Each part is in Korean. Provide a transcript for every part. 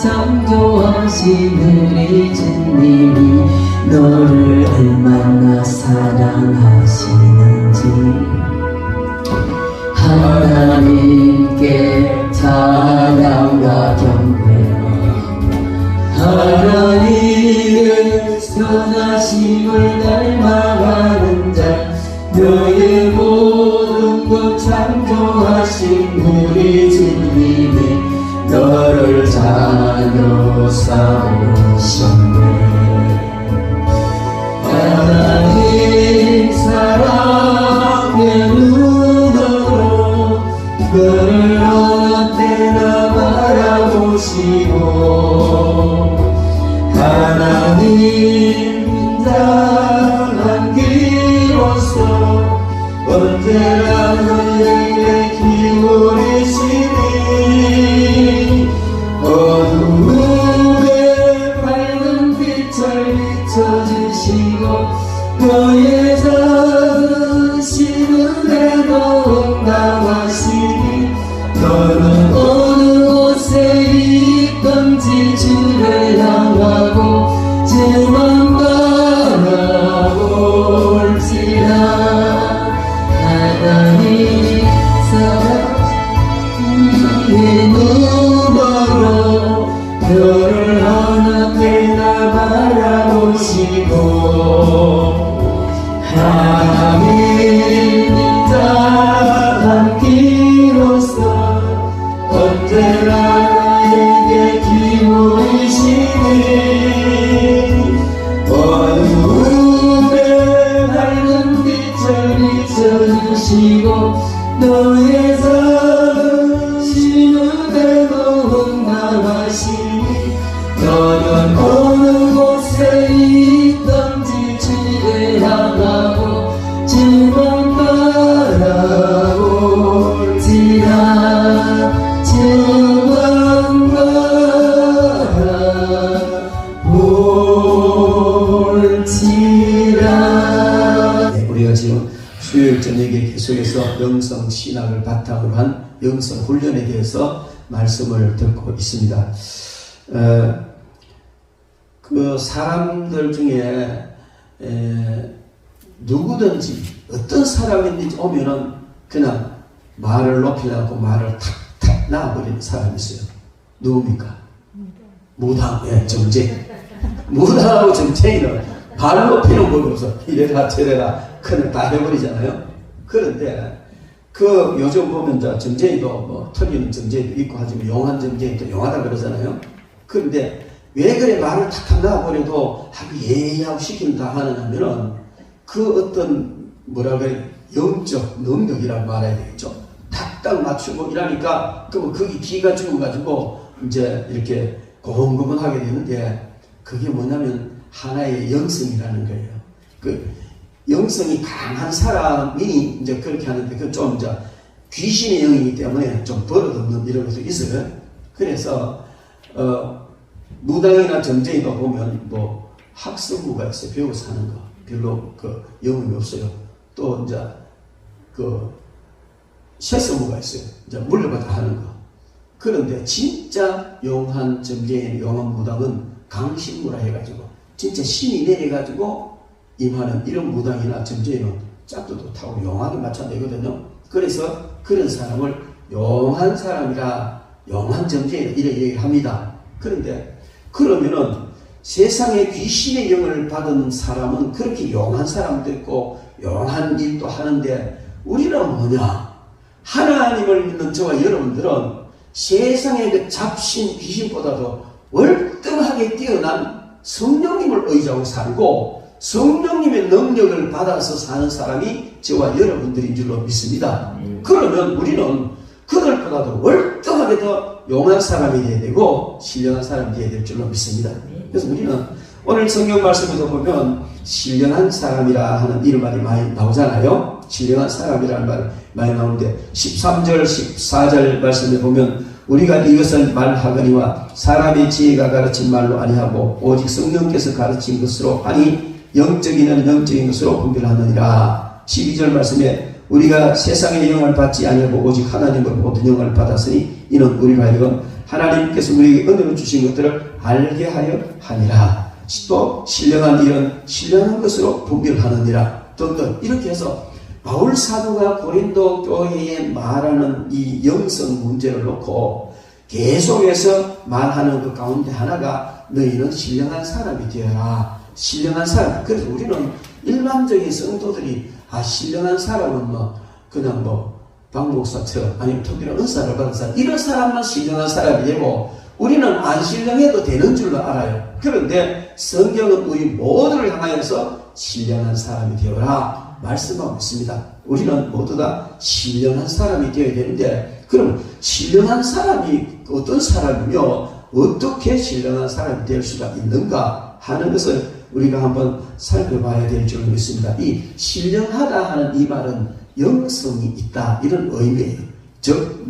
창조하신 우리 주님이 너를 얼마나 사랑하시는지 하나님께 찬양과 경배하며 하나님의 선하심을 닮아가는 자 너의 모든 것 창조하신 우리 주님이 너를 자녀 삼으셨네. 하나님 사랑의 눈으로 너를 어느 때나 바라보시고 하나님 인자한 기로서 언제나 너에게 기울이시니 어두움에 밝은 빛을 비춰주시고 너의 작은 시름에도 응답하시니 너는 어느 곳에 있든지 주를 향하고 주만 바라볼지라. 하나님이 사랑의 눈으로 너를 어느 때나 바라보시고 하나님 인자한 기로서 언제나 나에게 기울이시니 어두움에 밝은 빛을 비춰주시고 너의 작은 시름에도 응답하시니 너는 어느 곳에 있든지 주를 향하고 주만 바라볼지라. 주만 바라볼지라. 네, 우리가 지금 수요일 저녁에 계속해서 영성 신학을 바탕으로 한 영성 훈련에 대해서 말씀을 듣고 있습니다. 그 사람들 중에 누구든지 어떤 사람인지 오면은 그냥 말을 높이려고 말을 탁탁 놔버리는 사람이 있어요. 누굽니까? 무당, 예, 정쟁. 무당하고 정쟁이는 발 높이는 법이 없어. 이래라 저래라 큰일 다 해버리잖아요. 그런데 그 요즘 보면 정쟁이도 뭐 털리는 정쟁이도 있고 하지만 용한 정쟁이도 용하다 그러잖아요. 그런데 왜 그래 말을 탁탁 놔버려도 하고 예의하고 시킨다 하느냐면은 그 어떤 뭐라 그래 영적 능력이라고 말해야 되겠죠. 탁탁 맞추고 이러니까 그러면 거기 기가 죽어가지고 이제 이렇게 고분고분하게 되는데 그게 뭐냐면 하나의 영성이라는 거예요. 그 영성이 강한 사람이 이제 그렇게 하는데 그 좀 이제 귀신의 영이기 때문에 좀 버릇없는 이런 것도 있어요. 그래서 무당이나 정쟁이가 보면 뭐 학습무가 있어요. 배워서 하는 거 별로 그 영음이 없어요. 또 이제 그 셰스무가 있어요. 이제 물려받아 하는 거. 그런데 진짜 용한 정쟁인 용한 무당은 강신무라 해가지고 진짜 신이 내려가지고 임하는 이런 무당이나 정쟁이는 짝도도 타고 용하게 맞춰내거든요. 그래서 그런 사람을 용한 사람이라 용한 정쟁이라 이렇게 얘기를 합니다. 그런데 그러면은 세상에 귀신의 영을 받은 사람은 그렇게 용한 사람도 있고 용한 일도 하는데 우리는 뭐냐? 하나님을 믿는 저와 여러분들은 세상의 그 잡신 귀신보다도 월등하게 뛰어난 성령님을 의지하고 살고 성령님의 능력을 받아서 사는 사람이 저와 여러분들인 줄로 믿습니다. 그러면 우리는 그들보다도 월등하게 더 용한 사람이 되어야 되고 신령한 사람이 되어야 될 줄로 믿습니다. 그래서 우리는 오늘 성경 말씀에서 보면 신령한 사람이라 하는 이런 말이 많이 나오잖아요. 신령한 사람이라는 말 많이 나오는데 13절 14절 말씀에 보면 우리가 이것을 말하거니와 사람의 지혜가 가르친 말로 아니하고 오직 성령께서 가르친 것으로 하니 영적인은 영적인 것으로 분별하느니라. 12절 말씀에 우리가 세상의 영을 받지 아니하고 오직 하나님을 모든 영을 받았으니 이는 우리로 하여금 하나님께서 우리에게 은혜로 주신 것들을 알게 하려 하니라. 또 신령한 일은 신령한 것으로 분별하느니라. 등등 이렇게 해서 바울 사도가 고린도 교회에 말하는 이 영성 문제를 놓고 계속해서 말하는 그 가운데 하나가 너희는 신령한 사람이 되어라. 신령한 사람. 그래서 우리는 일반적인 성도들이 신령한 사람은 그냥 박 목사처럼 아니면 특별한 은사를 받은 사람 이런 사람만 신령한 사람이 되고 우리는 안 신령해도 되는 줄로 알아요. 그런데 성경은 우리 모두를 향하여서 신령한 사람이 되어라 말씀하고 있습니다. 우리는 모두 다 신령한 사람이 되어야 되는데 그럼 신령한 사람이 어떤 사람이며 어떻게 신령한 사람이 될 수가 있는가 하는 것을 우리가 한번 살펴봐야 될 줄 믿습니다. 이 신령하다 하는 이 말은 영성이 있다 이런 의미예요. 즉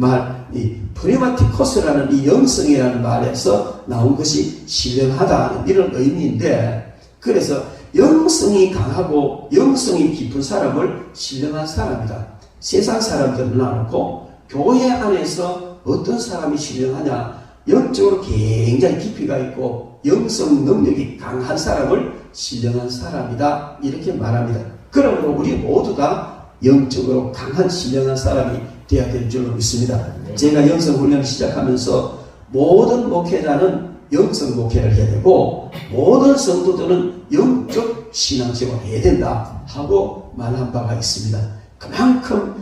이 프리마티코스라는 이 영성이라는 말에서 나온 것이 신령하다 하는 이런 의미인데 그래서 영성이 강하고 영성이 깊은 사람을 신령한 사람이다. 세상 사람들은 나놓고 교회 안에서 어떤 사람이 신령하냐 영적으로 굉장히 깊이가 있고 영성 능력이 강한 사람을 신령한 사람이다 이렇게 말합니다. 그러므로 우리 모두 다 영적으로 강한 신령한 사람이 되어야 될 줄로 믿습니다. 제가 영성 훈련을 시작하면서 모든 목회자는 영성 목회를 해야 되고 모든 성도들은 영적 신앙생활을 해야 된다 하고 말한 바가 있습니다. 그만큼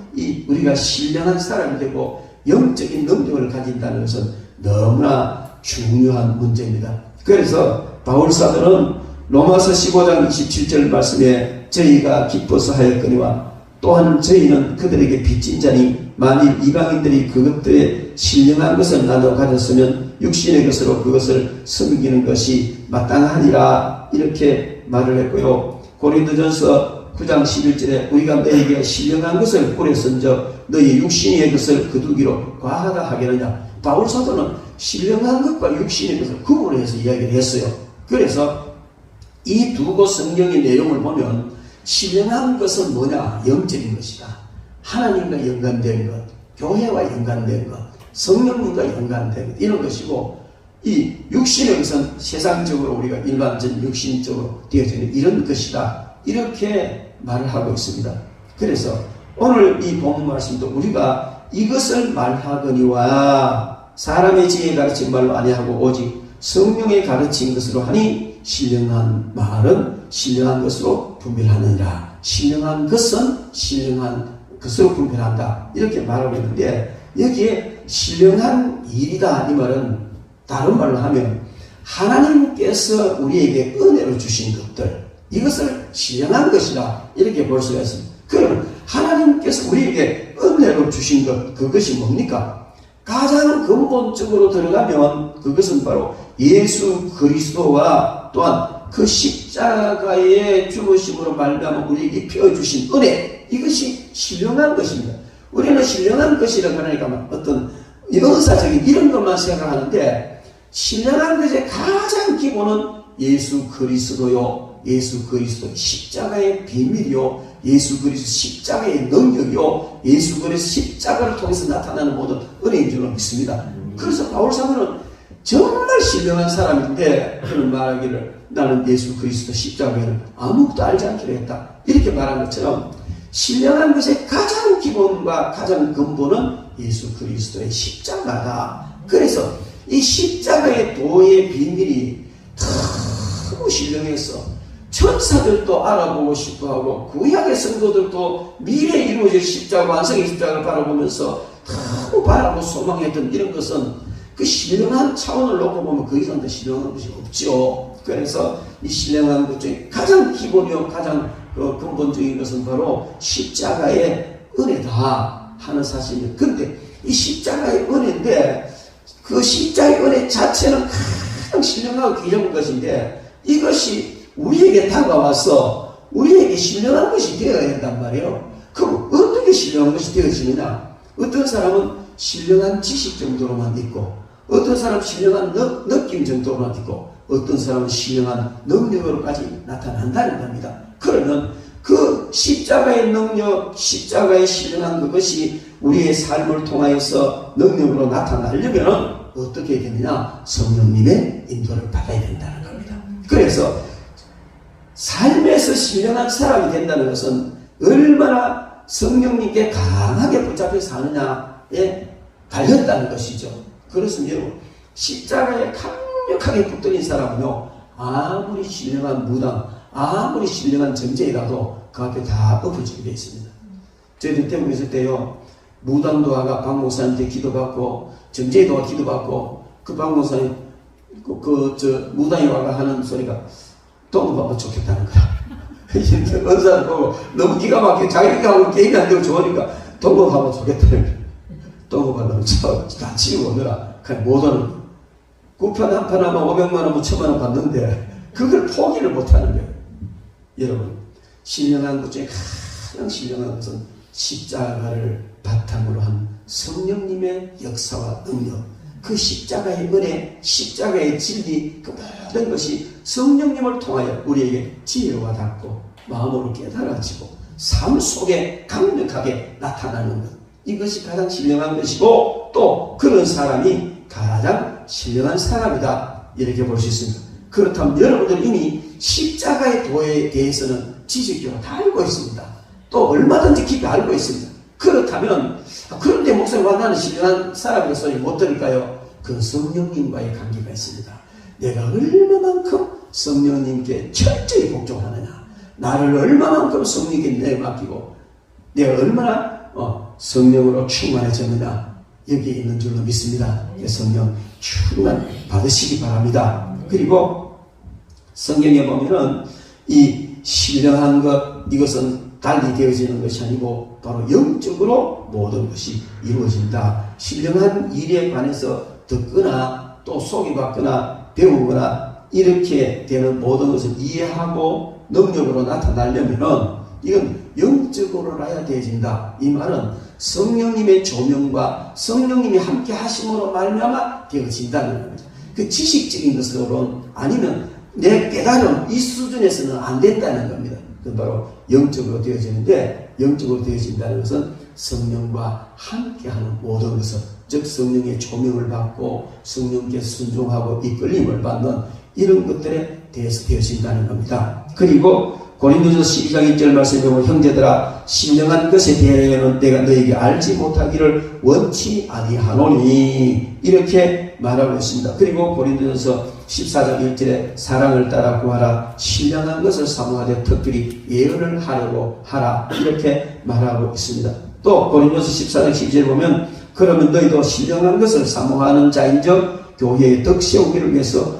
우리가 신령한 사람이 되고 영적인 능력을 가진다는 것은 너무나 중요한 문제입니다. 그래서 바울 사도는 로마서 15장 27절 말씀에 저희가 기뻐서 하였거니와 또한 저희는 그들에게 빚진 자니 만일 이방인들이 그것들의 신령한 것을 나눠 가졌으면 육신의 것으로 그것을 섬기는 것이 마땅하니라 이렇게 말을 했고요. 고린도전서 9장 11절에 우리가 너에게 신령한 것을 뿌렸은즉 너희 육신의 것을 거두기로 과하다 하겠느냐. 바울 사도는 신령한 것과 육신의 것을 구분해서 이야기를 했어요. 그래서 이 두 곳 성경의 내용을 보면 신령한 것은 뭐냐? 영적인 것이다. 하나님과 연관된 것, 교회와 연관된 것, 성령님과 연관된 것 이런 것이고 이 육신의 것은 세상적으로 우리가 일반적인 육신적으로 되어지는 이런 것이다. 이렇게 말을 하고 있습니다. 그래서 오늘 이 본문 말씀도 우리가 이것을 말하거니와 사람의 지혜에 가르친 말로 아니하고 오직 성령의 가르친 것으로 하니 신령한 말은 신령한 것으로 분별하느니라. 신령한 것은 신령한 것으로 분별한다. 이렇게 말하고 있는데 여기에 신령한 일이다 이 말은 다른 말로 하면 하나님께서 우리에게 은혜로 주신 것들 이것을 신령한 것이다 이렇게 볼 수가 있습니다. 그럼 하나님께서 우리에게 은혜로 주신 것 그것이 뭡니까? 가장 근본적으로 들어가면 그것은 바로 예수 그리스도와 또한 그 십자가의 죽으심으로 말미암아 우리에게 펴주신 은혜 이것이 신령한 것입니다. 우리는 신령한 것이라고 하니까 어떤 은사적인 이런 것만 생각하는데 신령한 것의 가장 기본은 예수 그리스도요. 예수 그리스도의 십자가의 비밀이요. 예수 그리스도 십자가의 능력이요. 예수 그리스도 십자가를 통해서 나타나는 모든 은혜인 줄로 믿습니다. 그래서 바울 사도는 정말 신령한 사람인데 그는 말하기를 나는 예수 그리스도 십자가를 아무것도 알지 않기로 했다. 이렇게 말한 것처럼 신령한 것의 가장 기본과 가장 근본은 예수 그리스도의 십자가다. 그래서 이 십자가의 도의 비밀이 너무 신령해서 천사들도 알아보고 싶어하고 구약의 성도들도 미래에 이루어질 십자가 완성의 십자가를 바라보면서 너무 바라고 소망했던 이런 것은 그 신령한 차원을 놓고 보면 그 이상 더 신령한 것이 없죠. 그래서 이 신령한 것 중에 가장 기본이요 가장 근본적인 것은 바로 십자가의 은혜다 하는 사실이에요. 근데 이 십자가의 은혜인데 그 십자가의 은혜 자체는 가장 신령하고 귀한 것인데 이것이 우리에게 다가와서 우리에게 신령한 것이 되어야 된단 말이에요. 그럼 어떻게 신령한 것이 되어지느냐? 어떤 사람은 신령한 지식 정도로만 있고 어떤 사람은 신령한 느낌 정도로만 있고 어떤 사람은 신령한 능력으로까지 나타난다는 겁니다. 그러면 그 십자가의 능력, 십자가의 신령한 그것이 우리의 삶을 통하여서 능력으로 나타나려면 어떻게 되느냐? 성령님의 인도를 받아야 된다는 겁니다. 그래서 삶에서 신령한 사람이 된다는 것은 얼마나 성령님께 강하게 붙잡혀 사느냐에 달렸다는 것이죠. 그렇습니다. 여러분, 십자가에 강력하게 붙들린 사람은요, 아무리 신령한 무당, 아무리 신령한 정제이라도 그 앞에 다 엎어지게 되어 있습니다. 저희들 태국에 있을 때요, 무당도 와가 박 목사님한테 기도받고, 정제이도 와 기도받고, 그 박 목사님, 무당이 와가 하는 소리가 똥을 봐도 좋겠다는 거야. 은사를 보고 너무 기가 막히게 자기가 하고 게임이 안 되고 좋으니까 똥을 봐도 좋겠다는 거야. 똥을 봐도 다 치우고 오느라 그냥 못 오는 거야. 9편 한 편 하면 500만 원, 1000만 원 받는데 그걸 포기를 못 하는 거예요. 여러분, 신령한 것 중에 가장 신령한 것은 십자가를 바탕으로 한 성령님의 역사와 능력, 그 십자가의 은혜, 십자가의 진리, 그 모든 것이 성령님을 통하여 우리에게 지혜와 닿고 마음으로 깨달아지고 삶 속에 강력하게 나타나는 것, 이것이 가장 신령한 것이고, 또 그런 사람이 가장 신령한 사람이다, 이렇게 볼 수 있습니다. 그렇다면 여러분들 이미 십자가의 도에 대해서는 지식적으로 다 알고 있습니다. 또 얼마든지 깊이 알고 있습니다. 그렇다면 그런데 목사님, 와 나는 신령한 사람의 소리 못 들을까요? 그 성령님과의 관계가 있습니다. 내가 얼마만큼 성령님께 철저히 복종하느냐, 나를 얼마만큼 성령님께 내맡기고 내가 얼마나 성령으로 충만해졌느냐, 여기에 있는 줄로 믿습니다. 성령 충만 받으시기 바랍니다. 그리고 성경에 보면은 이 신령한 것, 이것은 달리 되어지는 것이 아니고 바로 영적으로 모든 것이 이루어진다. 신령한 일에 관해서 듣거나 또 소개받거나 배우거나 이렇게 되는 모든 것을 이해하고 능력으로 나타나려면은 이건 영적으로라야 되어진다. 이 말은 성령님의 조명과 성령님이 함께 하심으로 말미암아 되어진다는 겁니다. 그 지식적인 것으로는, 아니면 내 깨달음 이 수준에서는 안 된다는 겁니다. 그건 바로 영적으로 되어지는데, 영적으로 되어진다는 것은 성령과 함께하는 모든 것을, 즉 성령의 조명을 받고 성령께 순종하고 이끌림을 받는 이런 것들에 대해서 되어진다는 겁니다. 그리고 고린도전서 12장 1절 말씀에 보면, 형제들아 신령한 것에 대하여는 내가 너에게 알지 못하기를 원치 아니하노니, 이렇게 말하고 있습니다. 그리고 고린도전서 14장 1절에 사랑을 따라 구하라, 신령한 것을 사모하되 특별히 예언을 하려고 하라, 이렇게 말하고 있습니다. 또 고린도전서 14장 12절에 보면, 그러면 너희도 신령한 것을 사모하는 자인즉 교회의 덕 세우기를 위해서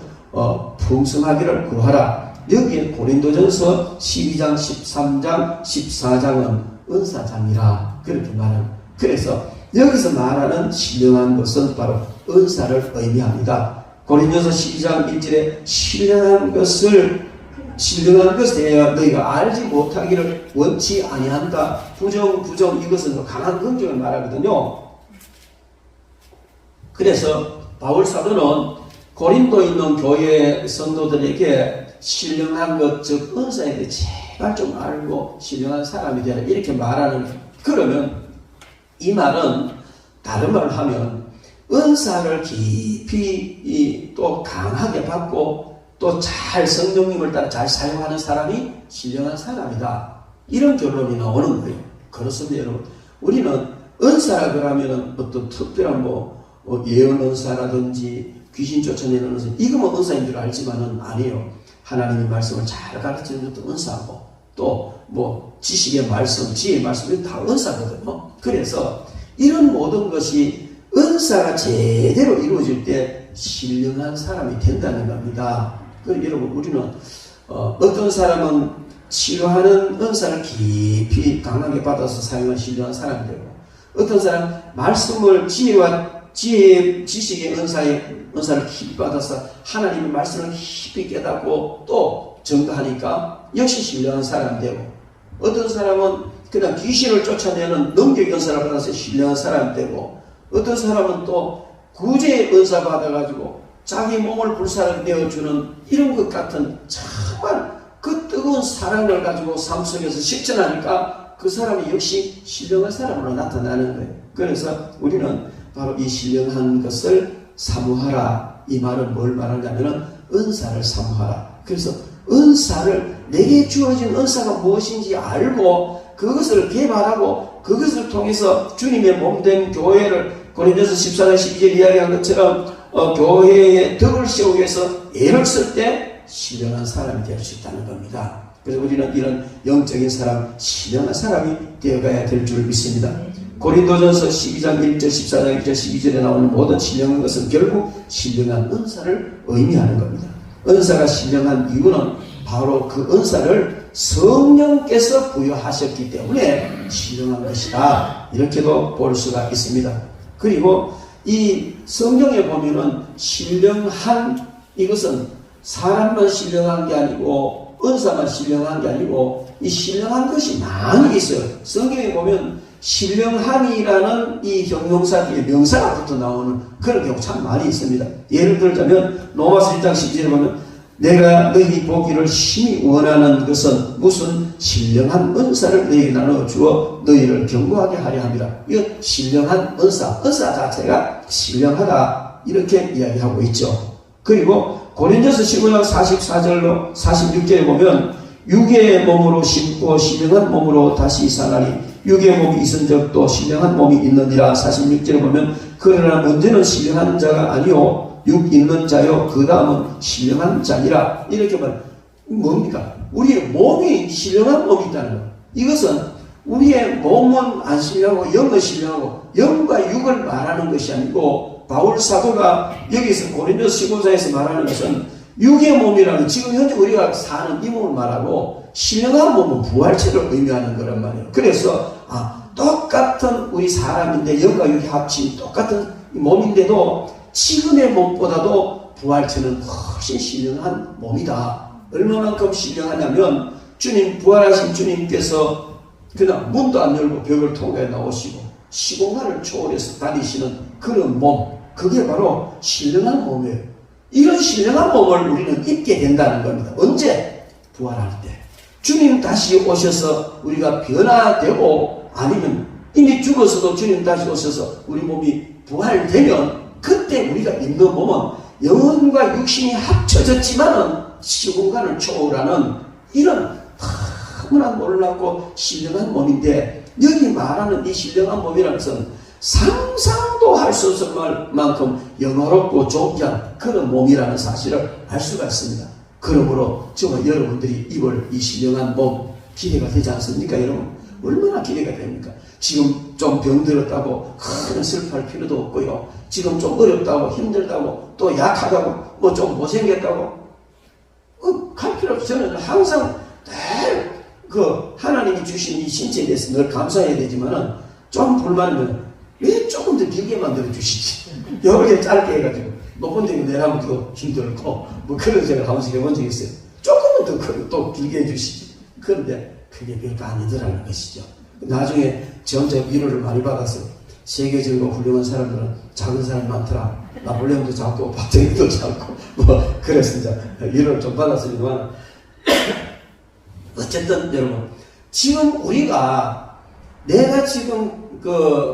풍성하기를 구하라. 여기에 고린도전서 12장, 13장, 14장은 은사장이라 그렇게 말합니다. 그래서 여기서 말하는 신령한 것은 바로 은사를 의미합니다. 고린도전서 12장 1절에 신령한 것에 대하여 너희가 알지 못하기를 원치 아니한다. 부정 이것은 강한 긍정을 말하거든요. 그래서 바울 사도는 고린도에 있는 교회 성도들에게 신령한 것, 즉 은사에 대해 제발 좀 알고 신령한 사람이 되라, 이렇게 말하는 거예요. 그러면 이 말은 다른 말을 하면 은사를 깊이 또 강하게 받고 또 잘 성령님을 따라 잘 사용하는 사람이 신령한 사람이다, 이런 결론이 나오는 거예요. 그렇습니다, 여러분. 우리는 은사라 그러면 어떤 특별한 예언 은사라든지 귀신 쫓아내는 은사, 이거만 은사인 줄 알지만은 아니에요. 하나님의 말씀을 잘 가르치는 것도 은사고, 또 지식의 말씀, 지혜의 말씀, 다 은사거든요. 그래서 이런 모든 것이 은사가 제대로 이루어질 때 신령한 사람이 된다는 겁니다. 그리고 여러분, 우리는 어떤 사람은 치료하는 은사를 깊이 강하게 받아서 사용한 신령한 사람이 되고, 어떤 사람 말씀을 지식의 은사를 깊이 받아서 하나님의 말씀을 깊이 깨닫고 또 증거하니까 역시 신령한 사람이 되고, 어떤 사람은 그냥 귀신을 쫓아내는 능력의 은사를 받아서 신령한 사람이 되고, 어떤 사람은 또 구제의 은사 받아가지고 자기 몸을 불사르게 되어주는 이런 것 같은 정말 그 뜨거운 사랑을 가지고 삶 속에서 실천하니까 그 사람이 역시 신령한 사람으로 나타나는 거예요. 그래서 우리는 바로 이 신령한 것을 사모하라. 이 말은 뭘 말하냐면은 은사를 사모하라. 그래서 은사를, 내게 주어진 은사가 무엇인지 알고 그것을 개발하고 그것을 통해서 주님의 몸된 교회를 고린도서 14장 12절 이야기한 것처럼 교회의 덕을 세우기 위해서 애를 쓸 때 신령한 사람이 될 수 있다는 겁니다. 그래서 우리는 이런 영적인 사람, 신령한 사람이 되어가야 될 줄 믿습니다. 고린도전서 12장 1절, 14장 1절, 12절에 나오는 모든 신령한 것은 결국 신령한 은사를 의미하는 겁니다. 은사가 신령한 이유는 바로 그 은사를 성령께서 부여하셨기 때문에 신령한 것이다. 이렇게도 볼 수가 있습니다. 그리고 이 성경에 보면은 신령한, 이것은 사람만 신령한 게 아니고 은사만 신령한 게 아니고 이 신령한 것이 많이 있어요. 성경에 보면 신령함이라는 이 형용사 뒤에 명사가 붙어 나오는 그런 경우 참 많이 있습니다. 예를 들자면 로마서 1장 12절에 보면 내가 너희 보기를 심히 원하는 것은 무슨 신령한 은사를 너희에게 나누어 주어 너희를 견고하게 하려 함이라. 이거 신령한 은사 자체가 신령하다 이렇게 이야기하고 있죠. 그리고 고린도서 15장 44절로 46절에 보면 육의 몸으로 심고 신령한 몸으로 다시 사나니 육의 몸이 있은 적도 신령한 몸이 있느니라. 46절에 보면 그러나 문제는 신령한 자가 아니요 육 있는 자요 그 다음은 신령한 자니라. 이렇게 말하면 뭡니까? 우리의 몸이 신령한 몸이 있다는 거예요. 이것은 우리의 몸은 안 신령하고 영은 신령하고 영과 육을 말하는 것이 아니고 바울 사도가 여기서 고린도서 15장에서 말하는 것은 육의 몸이라는 지금 현재 우리가 사는 이 몸을 말하고 신령한 몸은 부활체를 의미하는 거란 말이에요. 그래서 똑같은 우리 사람인데 영과 육이 합친 똑같은 몸인데도 지금의 몸보다도 부활체는 훨씬 신령한 몸이다. 얼마만큼 신령하냐면 주님, 부활하신 주님께서 그냥 문도 안 열고 벽을 통해 나오시고 시공간을 초월해서 다니시는 그런 몸, 그게 바로 신령한 몸이에요. 이런 신령한 몸을 우리는 입게 된다는 겁니다. 언제? 부활할 때. 주님 다시 오셔서 우리가 변화되고 아니면 이미 죽어서도 주님 다시 오셔서 우리 몸이 부활되면 그때 우리가 입는 몸은 영혼과 육신이 합쳐졌지만은 시공간을 초월하는 이런 너무나 놀랍고 신령한 몸인데, 여기 말하는 이 신령한 몸이라는 것은 상상도 할 수 없을 만큼 영화롭고 존귀한 그런 몸이라는 사실을 알 수가 있습니다. 그러므로 정말 여러분들이 입을 이 신령한 몸 기대가 되지 않습니까? 여러분 얼마나 기대가 됩니까? 지금 좀 병들었다고 큰 슬퍼할 필요도 없고요. 지금 좀 어렵다고 힘들다고 또 약하다고 뭐 좀 못생겼다고 갈 필요 없어요. 저는 항상 늘 그 하나님이 주신 이 신체에 대해서 늘 감사해야 되지만은 좀 불만이면 왜 조금 더 길게 만들어 주시지? 여러 개 짧게 해가지고 높은 데 내려가면 더 힘들고 뭐 그런 생각을 한 번씩 해본 적이 있어요. 조금은 더 길게 해주시지. 그런데 그게 별거 아니더라는 것이죠. 나중에 저 혼자 위로를 많이 받았어요. 세계적으로 훌륭한 사람들은 작은 사람이 많더라. 나폴레옹도 작고 박정희도 작고 뭐 그래서 이제 위로를 좀 받았습니다만 어쨌든 여러분 지금 우리가 내가 지금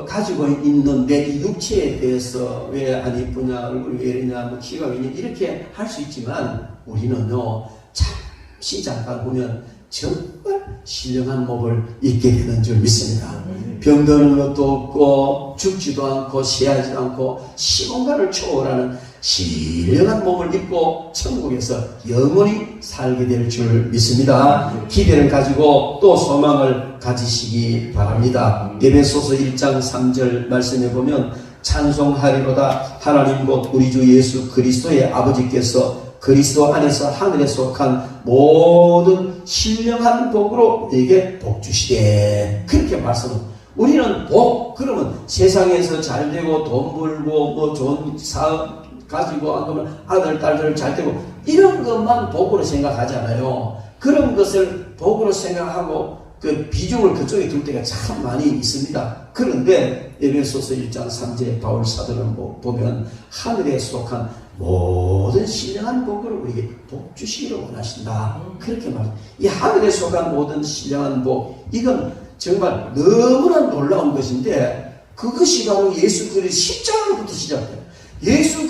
가지고 있는 내 이 육체에 대해서 왜 안 이쁘냐, 얼굴이 왜 이러냐, 뭐 키가 왜 이러냐 이렇게 할 수 있지만 우리는요 잠시 잠깐 보면 정말 신령한 몸을 입게 되는 줄 믿습니다. 병드는 것도 없고 죽지도 않고 쇠하지도 않고 시공간을 초월하는 신령한 몸을 입고 천국에서 영원히 살게 될 줄 믿습니다. 기대를 가지고 또 소망을 가지시기 바랍니다. 에베소서 1장 3절 말씀에 보면 찬송하리로다 하나님 곧 우리 주 예수 그리스도의 아버지께서 그리스도 안에서 하늘에 속한 모든 신령한 복으로 우리에게 복 주시되, 그렇게 말씀합니다. 우리는 복, 그러면 세상에서 잘 되고 돈 벌고 뭐 좋은 사업 가지고 안 그러면 아들 딸들 잘 되고 이런 것만 복으로 생각하잖아요. 그런 것을 복으로 생각하고 그 비중을 그쪽에 둘 때가 참 많이 있습니다. 그런데 에베소서 1장 3절 바울 사도는 보면 하늘에 속한 모든 신령한 복을 우리에게 복 주시기를 원하신다. 그렇게 말합니다. 이 하늘에 속한 모든 신령한 복, 이건 정말 너무나 놀라운 것인데 그것이 바로 예수 그리스도의 십자가로부터 시작돼요. 예수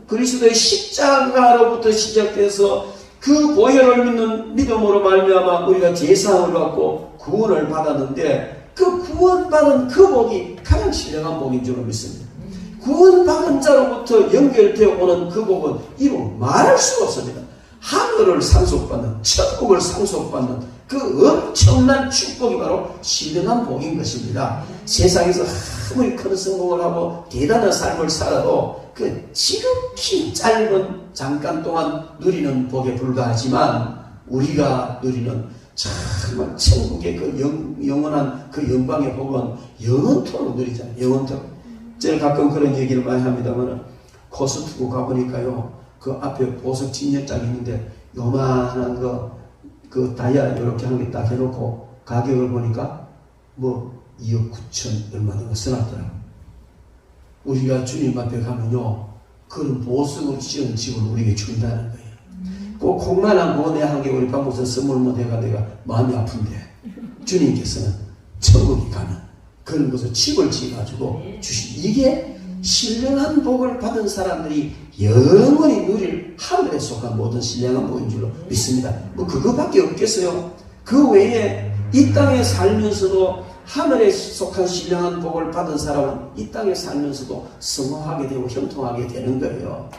그리스도의 십자가로부터 시작돼서 그 보혈을 믿는 믿음으로 말미암아 우리가 제사함을 받고 구원을 받았는데 그 구원받은 그 복이 가장 신령한 복인 줄로 믿습니다. 구원받은 자로부터 연결되어 오는 그 복은 이루 말할 수가 없습니다. 하늘을 상속받는, 천국을 상속받는 그 엄청난 축복이 바로 신령한 복인 것입니다. 세상에서 아무리 큰 성공을 하고 대단한 삶을 살아도 그 지극히 짧은 잠깐 동안 누리는 복에 불과하지만 우리가 누리는 정말 천국의 그 영원한 그 영광의 복은 영원토록 누리잖아요. 영원토록. 제가 가끔 그런 얘기를 많이 합니다만 코스트코 가보니까요, 그 앞에 보석 진열장이 있는데 요만한 그 다이아 이렇게 한 개 딱 해놓고 가격을 보니까 뭐 2억 9천 얼마나 써놨더라고요. 우리가 주님 앞에 가면요, 그런 보석으로 지은 집을 우리에게 준다는 거예요. 그 콩만한 고내 한 개 우리 방법에서 선물 못해가 내가 마음이 아픈데 주님께서는 천국에 가면 그런 것을 집을 지어가지고 주신, 이게 신령한 복을 받은 사람들이 영원히 누릴 하늘에 속한 모든 신령한 복인 줄로 믿습니다. 뭐 그거밖에 없겠어요. 그 외에 이 땅에 살면서도 하늘에 속한 신령한 복을 받은 사람은 이 땅에 살면서도 성공하게 되고 형통하게 되는 거예요.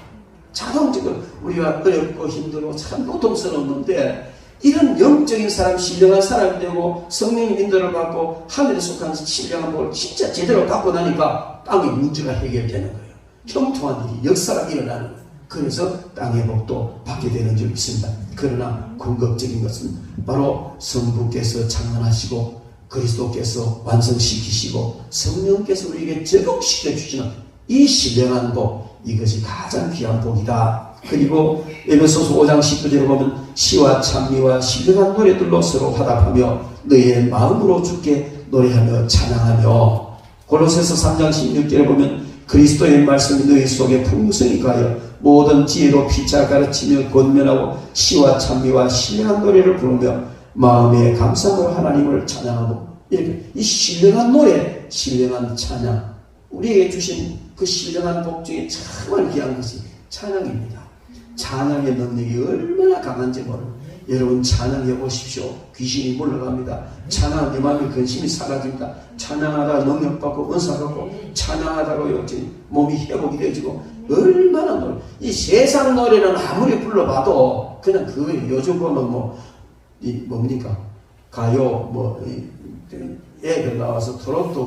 자동적으로 우리가 어렵고 힘들고 참 고통스러웠는데 이런 영적인 사람, 신령한 사람이 되고 성령의 인도를 받고 하늘에 속한 신령한 복을 진짜 제대로 받고 나니까 땅의 문제가 해결되는 거예요. 형통한 일이, 역사가 일어나는 거예요. 그래서 땅의 복도 받게 되는 줄 믿습니다. 그러나 궁극적인 것은 바로 성부께서 창안하시고 그리스도께서 완성시키시고 성령께서 우리에게 적용시켜 주시는 이 신령한 복, 이것이 가장 귀한 복이다. 그리고 에베소서 5장 19절에 보면 시와 찬미와 신령한 노래들로 서로 화답하며 너희의 마음으로 주께 노래하며 찬양하며, 골로새서 3장 16절에 보면 그리스도의 말씀이 너희 속에 풍성히 가여 모든 지혜로 피차 가르치며 권면하고 시와 찬미와 신령한 노래를 부르며 마음의 감상으로 하나님을 찬양하고, 이렇게 이 신령한 노래, 신령한 찬양, 우리에게 주신 그 신령한 복 중에 정말 귀한 것이 찬양입니다. 찬양의 능력이 얼마나 강한지 모릅니다. 여러분 찬양해 보십시오. 귀신이 물러갑니다. 찬양, 내 마음의 근심이 사라집니다. 찬양하다가 능력받고 은사받고 찬양하다가 몸이 회복이 되어지고, 얼마나 노래, 이 세상 노래는 아무리 불러봐도 그냥 그거예요. 요즘 보면 뭡니까? 가요, 애들 나와서 트로트,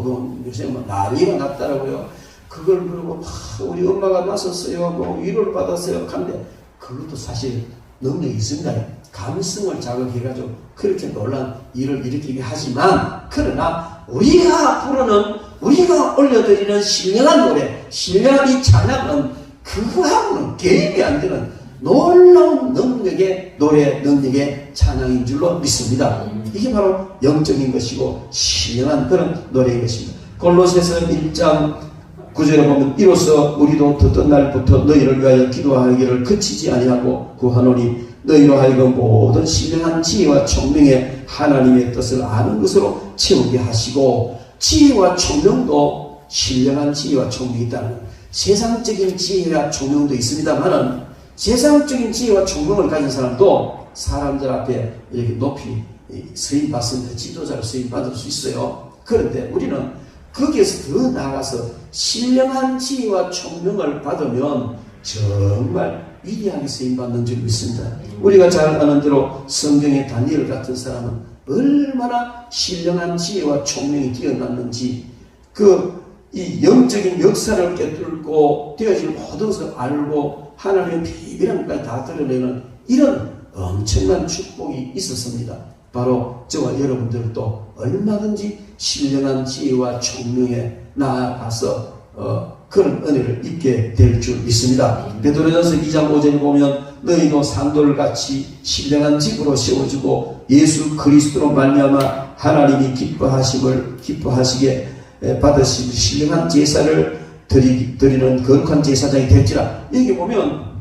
요새 난리가 났더라고요. 그걸 부르고, 우리 엄마가 나섰어요. 위로를 받았어요. 한데, 그것도 사실 능력이 있습니다. 감성을 자극해가지고 그렇게 놀란 일을 일으키게 하지만, 그러나 우리가 부르는, 우리가 올려드리는 신령한 노래, 신령한 이 찬양은 그거하고는 개입이 안 되는 놀라운 능력의 노래, 능력의 찬양인 줄로 믿습니다. 이게 바로 영적인 것이고 신령한 그런 노래인 것입니다. 골로새서 1장 9절에 보면 이로써 우리도 듣던 날부터 너희를 위하여 기도하기를 그치지 아니하고 구하노니 너희로 하여금 모든 신령한 지혜와 총명의 하나님의 뜻을 아는 것으로 채우게 하시고, 지혜와 총명도 신령한 지혜와 총명이 있다는 거예요. 세상적인 지혜와 총명도 있습니다만은 세상적인 지혜와 총명을 가진 사람도 사람들 앞에 이렇게 높이 쓰임 받습니다. 지도자로 쓰임 받을 수 있어요. 그런데 우리는 거기에서 더 나아가서 신령한 지혜와 총명을 받으면 정말 위대하게 쓰임받는 줄 믿습니다. 우리가 잘 아는 대로 성경의 다니엘 같은 사람은 얼마나 신령한 지혜와 총명이 뛰어났는지, 이 영적인 역사를 깨뚫고 되어질 모든 것을 알고 하나님의 비밀함까지 다 드러내는 이런 엄청난 축복이 있었습니다. 바로 저와 여러분들도 얼마든지 신령한 지혜와 총명에 나아가서 그런 은혜를 입게 될 줄 믿습니다. 베드로전서 2장 5절에 보면 너희도 산돌같이 신령한 집으로 세워지고 예수 그리스도로 말미암아 하나님이 기뻐하시게 받으신 신령한 제사를 드리는 거룩한 제사장이 될지라. 여기 보면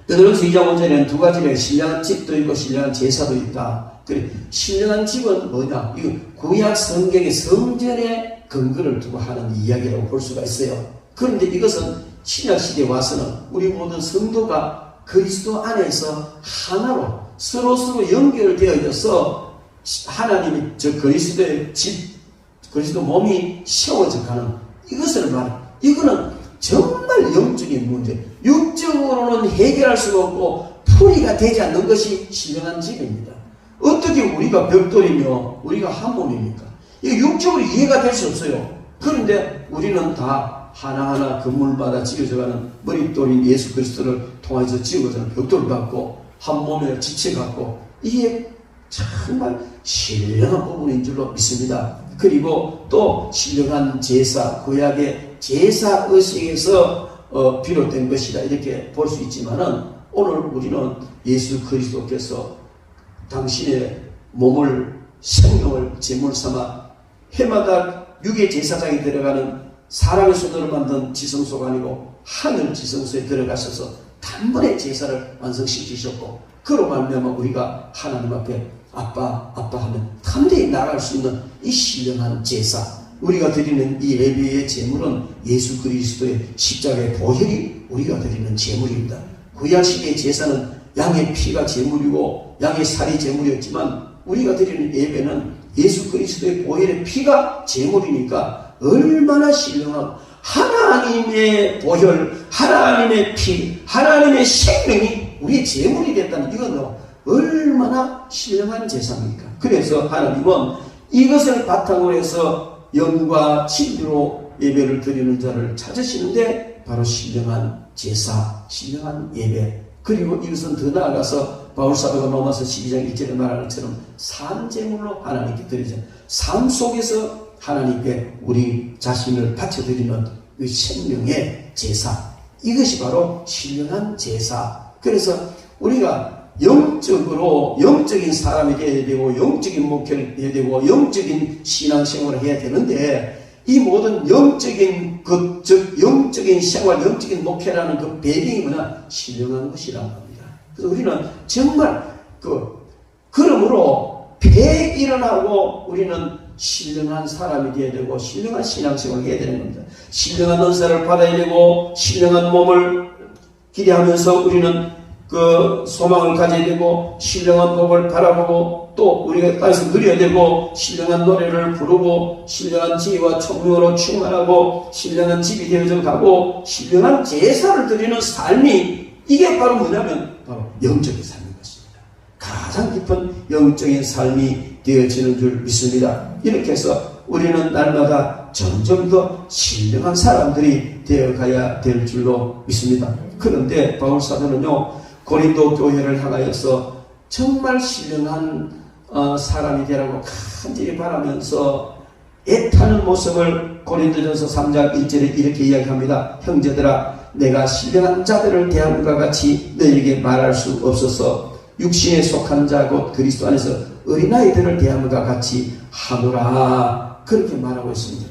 베드로전서 2장 5절에는 두 가지를, 신령한 집도 있고 신령한 제사도 있다. 그래, 신령한 집은 뭐냐? 이거 구약 성경의 성전의 근거를 두고 하는 이야기라고 볼 수가 있어요. 그런데 이것은 신약 시대에 와서는 우리 모든 성도가 그리스도 안에서 하나로 서로 연결되어져서 하나님이 저 그리스도의 집, 그리스도 몸이 세워져 가는 이것을 이거는 정말 영적인 문제, 육적으로는 해결할 수가 없고 풀이가 되지 않는 것이 신령한 집입니다. 어떻게 우리가 벽돌이며 우리가 한 몸입니까? 이거 육적으로 이해가 될 수 없어요. 그런데 우리는 다 하나하나 건물마다 지어져가는 머릿돌인 예수 그리스도를 통해서 지어져가는 벽돌을 갖고 한 몸에 지쳐갖고 이게 정말 신령한 부분인 줄로 믿습니다. 그리고 또 신령한 제사, 구약의 제사 의식에서 비롯된 것이다 이렇게 볼 수 있지만은 오늘 우리는 예수 그리스도께서 당신의 몸을 생명을 제물 삼아 해마다 육의 제사장이 들어가는 사람의 손으로 만든 지성소가 아니고 하늘 지성소에 들어가셔서 단번에 제사를 완성시키셨고 그로 말미암아 우리가 하나님 앞에 아빠 하면 담대히 나갈 수 있는 이 신령한 제사, 우리가 드리는 이 예배의 제물은 예수 그리스도의 십자가의 보혈이 우리가 드리는 제물입니다. 구약 시대의 제사는 양의 피가 제물이고 양의 살이 제물이었지만 우리가 드리는 예배는 예수 그리스도의 보혈의 피가 제물이니까 얼마나 신령하고 하나님의 보혈, 하나님의 피, 하나님의 생명이 우리의 제물이 됐다는 이건 얼마나 신령한 제사입니까? 그래서 하나님은 이것을 바탕으로 해서 영과 진리로 예배를 드리는 자를 찾으시는데 바로 신령한 제사, 신령한 예배, 그리고 이것은 더 나아가서 바울사도가 로마서 12장 1절에 말하는 것처럼 산제물로 하나님께 드리자. 삶 속에서 하나님께 우리 자신을 바쳐드리는 그 생명의 제사, 이것이 바로 신령한 제사. 그래서 우리가 영적으로 영적인 사람이 되어야 되고 영적인 목회를 해야 되고 영적인 신앙생활을 해야 되는데 이 모든 영적인 것, 즉 영적인 생활, 영적인 목회라는 그 배경이 뭐냐? 신령한 것이란 겁니다. 그래서 우리는 정말 그러므로 폐 일어나고 우리는 신령한 사람이 되어야 되고 신령한 신앙생활을 해야 되는 겁니다. 신령한 은사를 받아야 되고 신령한 몸을 기대하면서 우리는 그 소망을 가져야 되고 신령한 복을 바라보고 또 우리가 땅에서 누려야 되고 신령한 노래를 부르고 신령한 지혜와 총명으로 충만하고 신령한 집이 되어져 가고 신령한 제사를 드리는 삶이 이게 바로 뭐냐면 바로 영적인 삶인 것입니다. 가장 깊은 영적인 삶이 되어지는 줄 믿습니다. 이렇게 해서 우리는 날마다 점점 더 신령한 사람들이 되어가야 될 줄로 믿습니다. 그런데 바울사도는요 고린도 교회를 향하여서 정말 신령한 사람이 되라고 간절히 바라면서 애타는 모습을 고린도전서 3장 1절에 이렇게 이야기합니다. 형제들아 내가 신령한 자들을 대함과 같이 너희에게 말할 수 없어서 육신에 속한 자 곧 그리스도 안에서 어린아이들을 대함과 같이 하노라 그렇게 말하고 있습니다.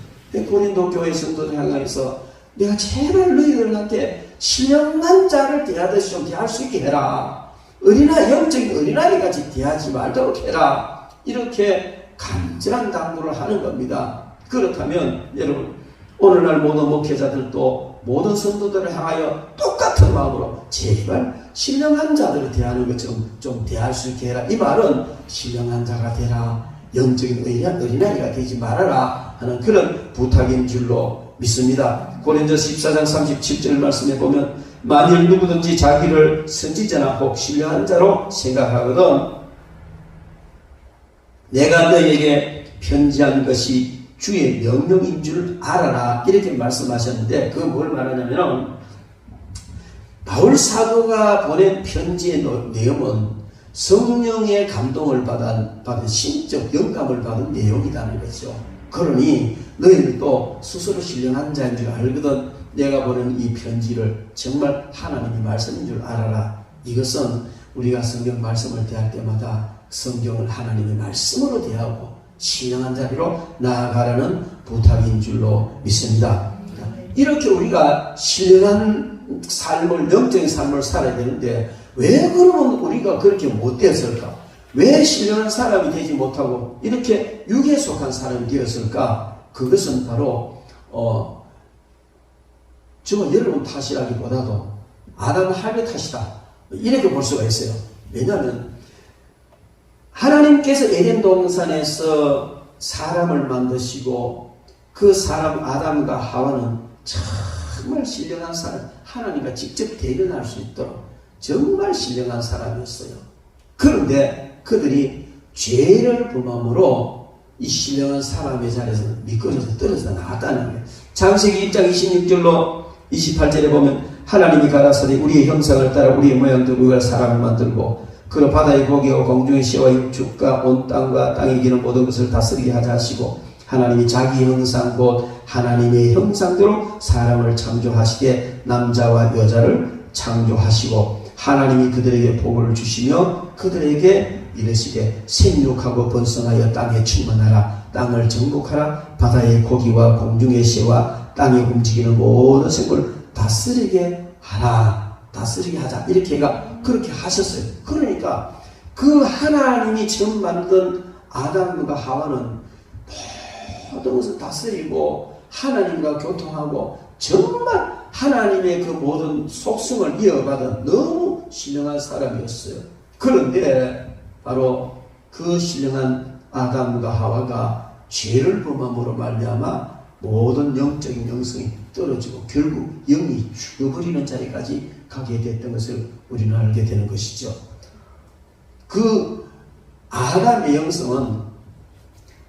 고린도 교회 성도들 향하여서 내가 제발 너희들한테 신령한 자를 대하듯이 좀 대할 수 있게 해라. 영적인 어린아이같이 대하지 말도록 해라. 이렇게 간절한 당부를 하는 겁니다. 그렇다면 여러분 오늘날 모든 목회자들도 모든 성도들을 향하여 똑같은 마음으로 제발 신령한 자들을 대하는 것처럼 좀 대할 수 있게 해라. 이 말은 신령한 자가 되라. 영적인 어린아이가 되지 말아라 하는 그런 부탁인 줄로 믿습니다. 고린도서 14장 37절 말씀에 보면 만일 누구든지 자기를 선지자나 혹 신령한 자로 생각하거든 내가 너에게 편지한 것이 주의 명령인 줄 알아라 이렇게 말씀하셨는데 그건 뭘 말하냐면 바울 사도가 보낸 편지의 내용은 성령의 감동을 받은 신적 영감을 받은 내용이라는 거죠. 그러니 너희들도 스스로 신령한 자인 줄 알거든 내가 보낸 이 편지를 정말 하나님의 말씀인 줄 알아라. 이것은 우리가 성경 말씀을 대할 때마다 성경을 하나님의 말씀으로 대하고 신령한 자리로 나아가라는 부탁인 줄로 믿습니다. 이렇게 우리가 신령한 삶을, 영적인 삶을 살아야 되는데 왜 그러면 우리가 그렇게 못 되었을까? 왜 신령한 사람이 되지 못하고 이렇게 육에 속한 사람이 되었을까? 그것은 바로 정말 여러분 탓이라기보다도 아담 할배 탓이다 이렇게 볼 수가 있어요. 왜냐하면 하나님께서 에덴 동산에서 사람을 만드시고 그 사람 아담과 하와는 정말 신령한 사람, 하나님과 직접 대면할 수 있도록 정말 신령한 사람이었어요. 그런데 그들이 죄를 범함으로 이 신령한 사람의 자리에서 미끄러져서 떨어져 나갔다는 거예요. 창세기 1장 26절로 28절에 보면 하나님이 가라사대 우리의 형상을 따라 우리의 모양대로 우리가 사람을 만들고 그로 바다의 고기와 공중의 새와 육축과 온 땅과 땅에 기는 모든 것을 다스리게 하자 하시고 하나님이 자기 형상 곧 하나님의 형상대로 사람을 창조하시되 남자와 여자를 창조하시고 하나님이 그들에게 복을 주시며 그들에게 이르시되 생육하고 번성하여 땅에 충만하라 땅을 정복하라 바다의 고기와 공중의 새와 땅에 움직이는 모든 생물을 다스리게 하라 다스리게 하자 이렇게 그렇게 하셨어요. 그러니까 그 하나님이 처음 만든 아담과 하와는 모든 것을 다스리고 하나님과 교통하고 정말 하나님의 그 모든 속성을 이어받은 너무 신령한 사람이었어요. 그런데 바로 그 신령한 아담과 하와가 죄를 범함으로 말미암아 모든 영적인 영성이 떨어지고 결국 영이 죽어버리는 자리까지 가게 됐던 것을 우리는 알게 되는 것이죠. 그 아담의 영성은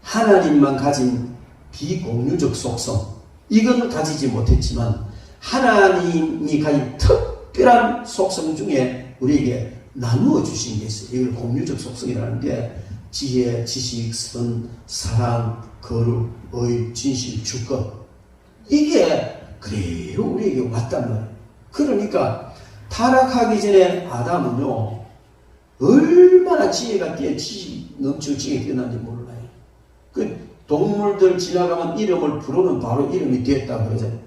하나님만 가진 비공유적 속성, 이건 가지지 못했지만 하나님이 가진 특별한 속성 중에 우리에게 나누어 주신 게 있어요. 이걸 공유적 속성이라는 게 지혜, 지식, 선, 사랑, 거룩, 의, 진실, 주권 이게 그대로 우리에게 왔단 말이에요. 그러니까 타락하기 전에 아담은요 얼마나 지혜가 뛰어 지식 넘치고 지혜가 뛰어난지 몰라요. 그 동물들 지나가면 이름을 부르면 바로 이름이 됐다 그러잖아요.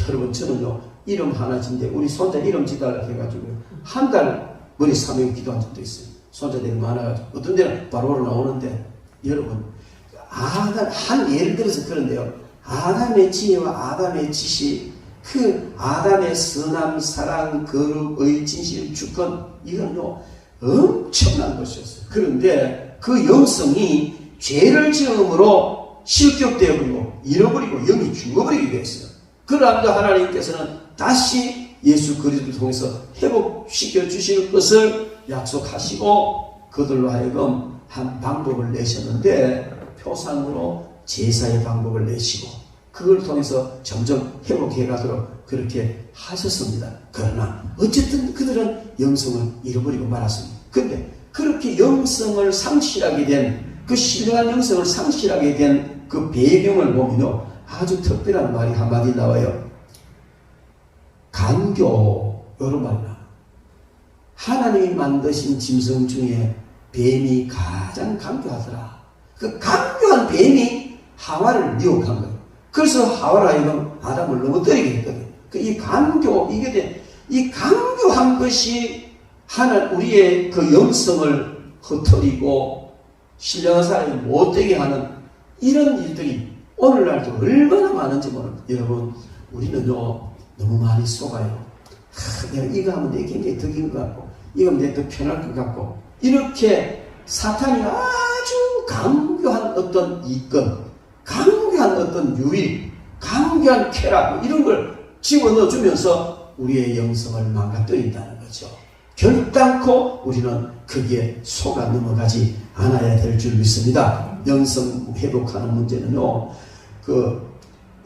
여러분 저는요 이름 하나 짓는데 우리 손자 이름 짓달라 해가지고 한 달 머리 사명 기도한 적도 있어요. 손자들이 많아가지고 어떤 데는 바로바로 나오는데 여러분 아담 한 예를 들어서 그런데요 아담의 지혜와 아담의 지식 그 아담의 선함 사랑 거룩 의 진실 주권 이건요 엄청난 것이었어요. 그런데 그 영성이 죄를 지음으로 실격되어버리고 잃어버리고 영이 죽어버리게 됐어요. 그러함도 하나님께서는 다시 예수 그리스도를 통해서 회복시켜 주실 것을 약속하시고 그들로 하여금 한 방법을 내셨는데 표상으로 제사의 방법을 내시고 그걸 통해서 점점 회복해 가도록 그렇게 하셨습니다. 그러나 어쨌든 그들은 영성을 잃어버리고 말았습니다. 그런데 그렇게 영성을 상실하게 된 그 신령한 영성을 상실하게 된 그 배경을 보면요 아주 특별한 말이 한마디 나와요. 간교 여러 말 나와요. 하나님이 만드신 짐승 중에 뱀이 가장 간교하더라. 그 간교한 뱀이 하와를 미혹한 거예요. 그래서 하와라 하여금 아담을 넘어뜨리게 했거든요. 이 간교, 이 간교한 것이 우리의 그 영성을 흩어리고 신령한 사람이 못되게 하는 이런 일들이 오늘날도 얼마나 많은지 모릅니다. 여러분, 우리는요, 너무 많이 속아요. 내가 이거 하면 내 굉장히 덕인 것 같고, 이거 하면 내 더 편할 것 같고, 이렇게 사탄이 아주 강교한 어떤 이권, 강교한 어떤 유익, 강교한 쾌락, 이런 걸 집어넣어 주면서 우리의 영성을 망가뜨린다는 거죠. 결단코 우리는 거기에 속아 넘어가지 않아야 될 줄 믿습니다. 영성 회복하는 문제는요,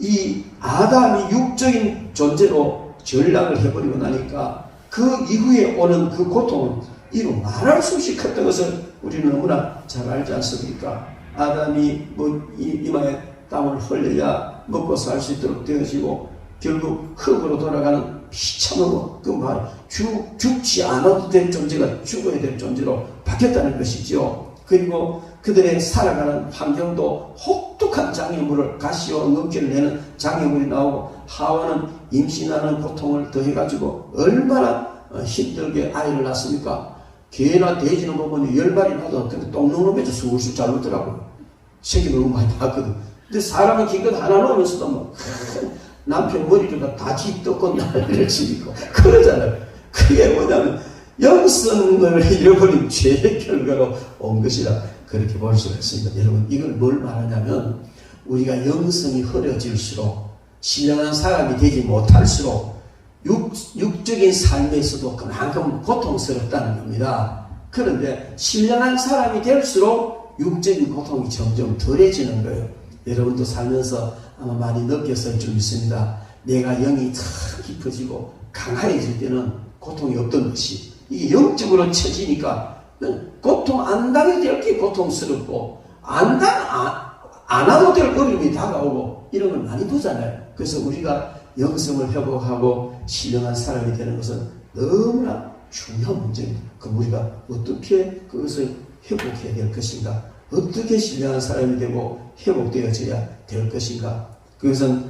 이 아담이 육적인 존재로 전락을 해버리고 나니까 그 이후에 오는 그 고통은 이루 말할 수 없이 컸던 것을 우리는 너무나 잘 알지 않습니까? 아담이 이마에 땀을 흘려야 먹고 살 수 있도록 되어지고 결국 흙으로 돌아가는 비참하고 그 말 죽지 않아도 될 존재가 죽어야 될 존재로 바뀌었다는 것이죠. 그리고 그들의 살아가는 환경도 혹독한 장애물을 가시와 넘기를 내는 장애물이 나오고 하와는 임신하는 고통을 더해가지고 얼마나 힘들게 아이를 낳습니까? 개나 돼지는 보면 10마리 나도 근데 똥 놓으면서 술술 잘 놓더라고요. 새끼 너무 많이 낳았거든. 근데 사람은 기껏 하나 놓으면서도 뭐 남편 머리를 다 쥐뜯고 난리를 치고 그러잖아요. 그게 뭐냐면 영성을 잃어버린 죄의 결과로 온 것이라 그렇게 볼 수가 있습니다. 여러분, 이걸 뭘 말하냐면 우리가 영성이 흐려질수록 신령한 사람이 되지 못할수록 육적인 삶에서도 그만큼 고통스럽다는 겁니다. 그런데 신령한 사람이 될수록 육적인 고통이 점점 덜해지는 거예요. 여러분도 살면서 아마 많이 느꼈을 줄 믿습니다. 내가 영이 참 깊어지고 강화해질 때는 고통이 없던 것이 이게 영적으로 처지니까 고통 안 당해도 될 게 고통스럽고 안 와도 될 어려움이 다가오고 이런 걸 많이 보잖아요. 그래서 우리가 영성을 회복하고 신령한 사람이 되는 것은 너무나 중요한 문제입니다. 그럼 우리가 어떻게 그것을 회복해야 될 것인가? 어떻게 신령한 사람이 되고 회복되어져야 될 것인가? 그것은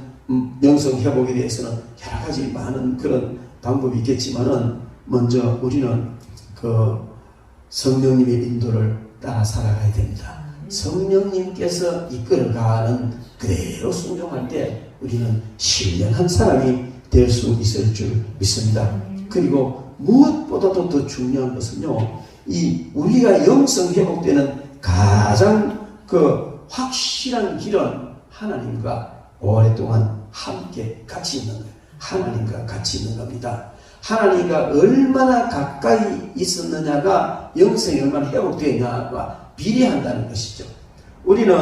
영성 회복에 대해서는 여러 가지 많은 그런 방법이 있겠지만은 먼저 우리는 그 성령님의 인도를 따라 살아가야 됩니다. 성령님께서 이끌어가는 그대로 순종할 때 우리는 신령한 사람이 될 수 있을 줄 믿습니다. 그리고 무엇보다도 더 중요한 것은요, 이 우리가 영성 회복되는 가장 그 확실한 길은 하나님과 오랫동안 함께 같이 있는 거예요. 하나님과 같이 있는 겁니다. 하나님과 얼마나 가까이 있었느냐가 영성이 얼마나 회복되느냐가 비례한다는 것이죠. 우리는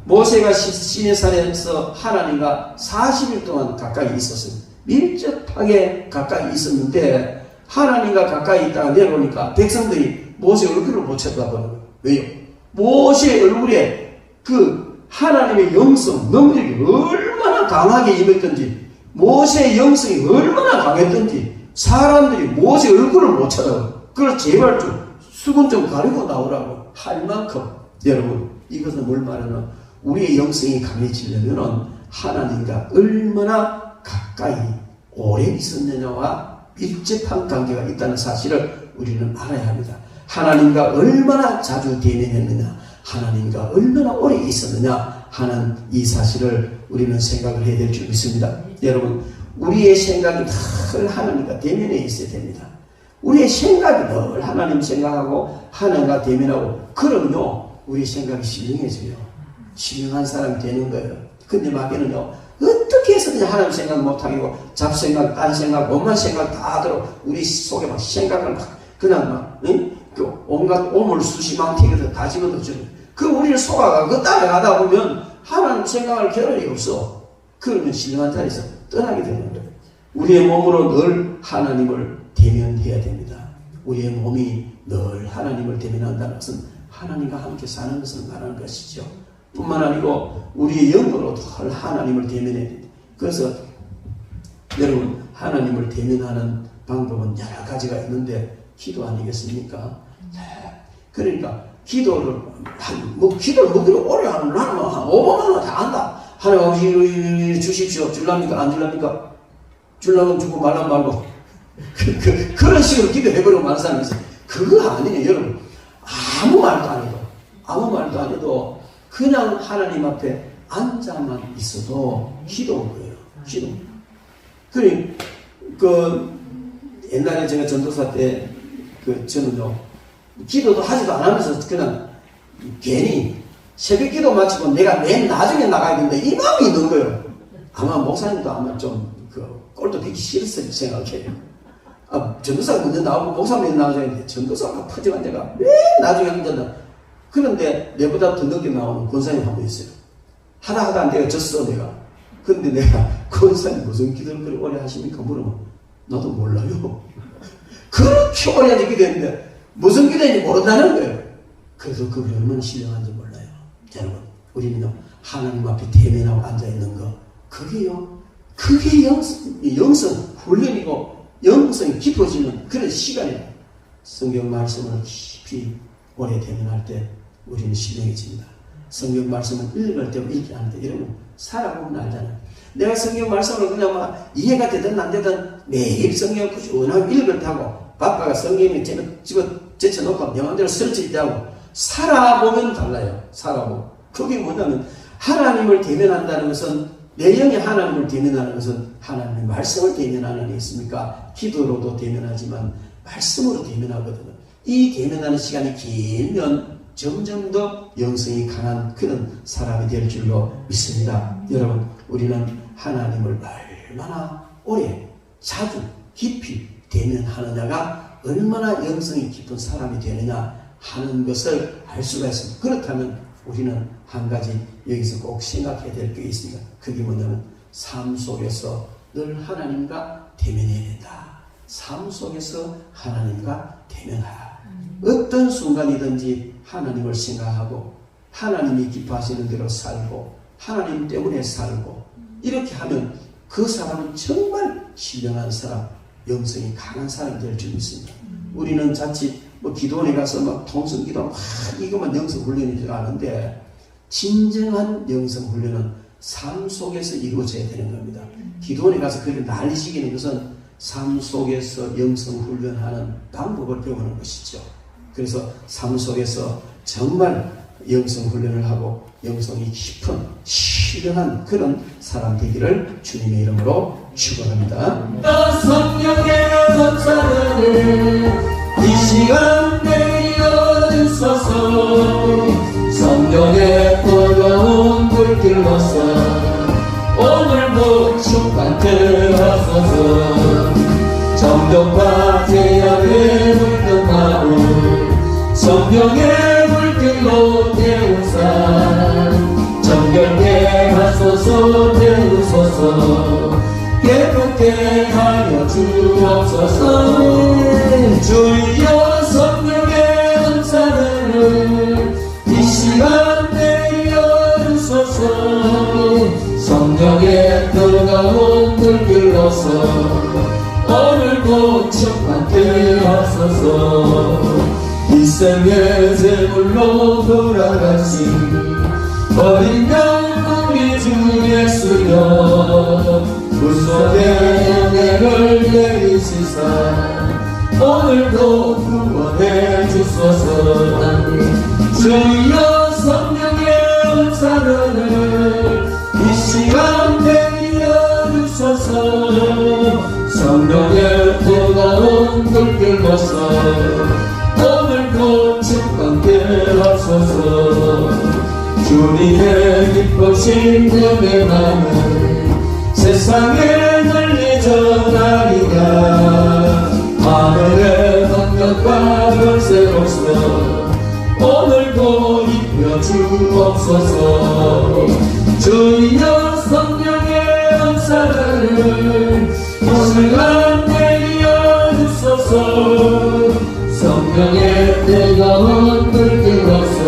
모세가 시내산에서 하나님과 40일 동안 가까이 있었습니다. 밀접하게 가까이 있었는데 하나님과 가까이 있다가 내려오니까 백성들이 모세 얼굴을 못 쳐다보는 거예요. 왜요? 모세 얼굴에 그 하나님의 영성, 능력이 얼마나 강하게 임했던지, 모세의 영성이 얼마나 강했던지 사람들이 모세 얼굴을 못 쳐다봐요. 그래서 제발 좀 수건 좀 가리고 나오라고 할 만큼, 여러분, 이것은 뭘 말하나? 우리의 영성이 강해지려면 하나님과 얼마나 가까이 오래 있었느냐와 밀접한 관계가 있다는 사실을 우리는 알아야 합니다. 하나님과 얼마나 자주 대면했느냐, 하나님과 얼마나 오래 있었느냐 하는 이 사실을 우리는 생각을 해야 될 줄 믿습니다. 여러분, 우리의 생각이 늘 하나님과 대면해 있어야 됩니다. 우리의 생각이 늘 하나님 생각하고 하나님과 대면하고 그러면요, 우리의 생각이 신령해져요. 신령한 사람이 되는 거예요. 근데 마귀는요, 어떻게 해서든지 하나님 생각 못하고 잡생각, 딴 생각, 원만 생각 다 들어 우리 속에 막 생각을 막 그냥 막 그 온갖 오물수시망태기를 다 집어넣어주는, 그 우리를 속아가 그 따라가다 보면 하나님 생각할 겨를이 없어. 그러면 신령한 자리에서 떠나게 되는 거예요. 우리의 몸으로 늘 하나님을 대면해야 됩니다. 우리의 몸이 늘 하나님을 대면한다는 것은 하나님과 함께 사는 것을 말하는 것이죠. 뿐만 아니고 우리의 영으로 늘 하나님을 대면해야 됩니다. 그래서 여러분, 하나님을 대면하는 방법은 여러 가지가 있는데 기도 아니겠습니까? 그러니까 기도를 기도를 먹기로 오래 하는 나는 한 5만 원 다 한다. 하나님 아버지 주십시오. 줄랍니까? 안 줄랍니까? 줄라면 주고 말라면 말고 그런 식으로 기도해버리고 많은 사람이 있어요. 그거 아니에요. 여러분, 아무 말도 안 해도 그냥 하나님 앞에 앉아만 있어도 기도인 거예요. 기도. 그 옛날에 제가 전도사 때 저는요, 기도도 하지도 않으면서 그냥 괜히 새벽 기도 마치고 내가 맨 나중에 나가야 되는데 이 마음이 있는 거예요. 아마 목사님도 아마 좀 꼴도 보기 싫었을 생각해요. 전도사가 먼저 나오고 목사님이 나와야 되는데 전도사가 퍼져간 데가 맨 나중에 앉았나. 그런데 내보다 더 늦게 나오는 권사님 한 분 있어요. 하다 내가 졌어, 내가. 근데 내가 권사님 무슨 기도를 그렇게 오래 하십니까? 물으면 나도 몰라요. 그렇게 오래 기도했는데 무슨 기도인지 모른다는 거예요. 그래서 그게 얼마나 신령한지 몰라요. 여러분, 우리는요, 하나님 앞에 대면하고 앉아있는 거, 그게 영성 훈련이고 영성이 깊어지는 그런 시간이에요. 성경 말씀을 깊이 오래 대면할 때 우리는 신령해집니다. 성경 말씀을 읽을 때고 읽지 않을 때, 여러분, 살아보면 알잖아요. 내가 성경 말씀을 그냥 막 이해가 되든 안 되든 매일 성경을 꾸준하게 읽을 때하고 바빠가 성경에 집어 제쳐놓고 명함대로 설칠 때하고 살아보면 달라요. 살아보면. 그게 뭐냐면 하나님을 대면한다는 것은 내 영이 하나님을 대면하는 것은 하나님의 말씀을 대면하는 게 있습니까? 기도로도 대면하지만 말씀으로 대면하거든요. 이 대면하는 시간이 길면 점점 더 영성이 강한 그런 사람이 될 줄로 믿습니다. 여러분, 우리는 하나님을 얼마나 오래 자주 깊이 대면하느냐가 얼마나 영성이 깊은 사람이 되느냐 하는 것을 알 수가 있습니다. 그렇다면 우리는 한 가지 여기서 꼭 생각해야 될 게 있습니다. 그게 뭐냐면 삶 속에서 늘 하나님과 대면해야 된다. 삶 속에서 하나님과 대면하라. 어떤 순간이든지 하나님을 생각하고 하나님이 기뻐하시는 대로 살고 하나님 때문에 살고 이렇게 하면 그 사람은 정말 신령한 사람, 영성이 강한 사람이 될 줄 믿습니다. 우리는 자칫 기도원에 가서 통성기도 막 이것만 영성 훈련인 줄 아는데 진정한 영성 훈련은 삶 속에서 이루어져야 되는 겁니다. 기도원에 가서 그렇게 난리시키는 것은 삶 속에서 영성 훈련하는 방법을 배우는 것이죠. 그래서 삶 속에서 정말 영성 훈련을 하고 영성이 깊은 신령한 그런 사람 되기를 주님의 이름으로 축원합니다. 성령의 감사를 이 시간 내려 주소서. 성령의 뜨거운 불길로서 오늘도 충만케 하소서. 정욕과 죄악에 물든 마음 성령의 물길로 태우사. 정결케 하소서. 태우소서. 깨끗게 하여 주옵소서. 주여 성령의 은사를 이 시간 내려 주소서. 성령의 뜨거운 불길로서 오늘도 충만케 하소서. 일생의 제물로 돌아가신 어린 양 우리 주 예수여. 구속의 은혜를 내리시사 오늘도 구원해 주소서. 주여 성령의 은사를 이 시간 내려 주소서. 성령의 뜨거운 불길로서 오늘도 충만케 하소서. 주님의 기쁘신 은혜 많은 세상에 널리 전하리라. 하늘의 번격과 별새로서 오늘도 입혀 주옵소서. 주여 성령의 은사를 이 시간 내려 주소서. 성령의 뜨거운 불길로서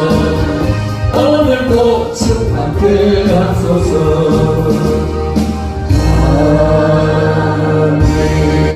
오늘도 충만케 하소서.